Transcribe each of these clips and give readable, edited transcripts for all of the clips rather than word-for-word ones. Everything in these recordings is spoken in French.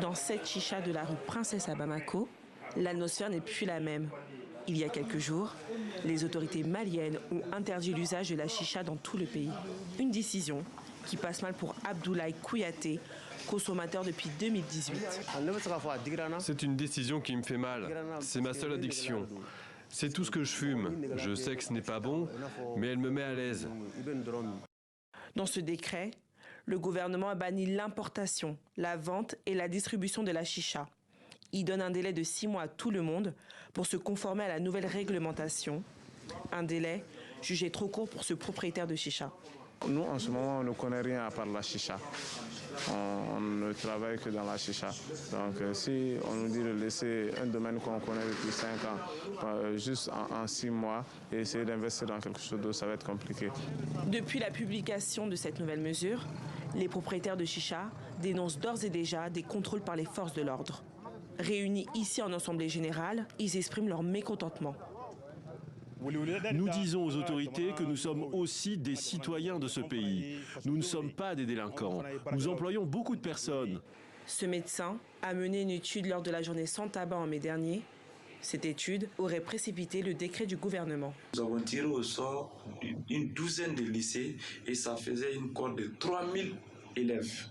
Dans cette chicha de la rue Princesse à Bamako, l'atmosphère n'est plus la même. Il y a quelques jours, les autorités maliennes ont interdit l'usage de la chicha dans tout le pays. Une décision qui passe mal pour Abdoulaye Kouyaté, consommateur depuis 2018. C'est une décision qui me fait mal. C'est ma seule addiction. C'est tout ce que je fume. Je sais que ce n'est pas bon, mais elle me met à l'aise. Dans ce décret, le gouvernement a banni l'importation, la vente et la distribution de la chicha. Il donne un délai de 6 mois à tout le monde pour se conformer à la nouvelle réglementation. Un délai jugé trop court pour ce propriétaire de chicha. Nous, en ce moment, on ne connaît rien à part la chicha. On ne travaille que dans la chicha. Donc, si on nous dit de laisser un domaine qu'on connaît depuis 5 ans, juste en 6 mois, et essayer d'investir dans quelque chose d'autre, ça va être compliqué. Depuis la publication de cette nouvelle mesure, les propriétaires de chicha dénoncent d'ores et déjà des contrôles par les forces de l'ordre. Réunis ici en Assemblée générale, ils expriment leur mécontentement. Nous disons aux autorités que nous sommes aussi des citoyens de ce pays. Nous ne sommes pas des délinquants. Nous employons beaucoup de personnes. Ce médecin a mené une étude lors de la journée sans tabac en mai dernier. Cette étude aurait précipité le décret du gouvernement. Nous avons tiré au sort une douzaine de lycées et ça faisait une cohorte de 3000 élèves.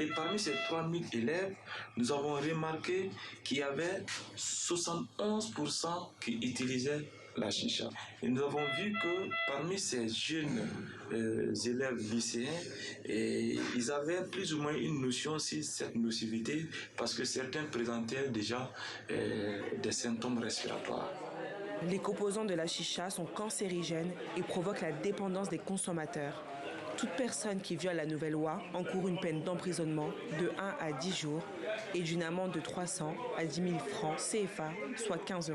Et parmi ces 3000 élèves, nous avons remarqué qu'il y avait 71% qui utilisaient la chicha. Et nous avons vu que parmi ces jeunes élèves lycéens, ils avaient plus ou moins une notion sur cette nocivité parce que certains présentaient déjà des symptômes respiratoires. Les composants de la chicha sont cancérigènes et provoquent la dépendance des consommateurs. Toute personne qui viole la nouvelle loi encourt une peine d'emprisonnement de 1 à 10 jours et d'une amende de 300 à 10 000 francs CFA, soit 15 €.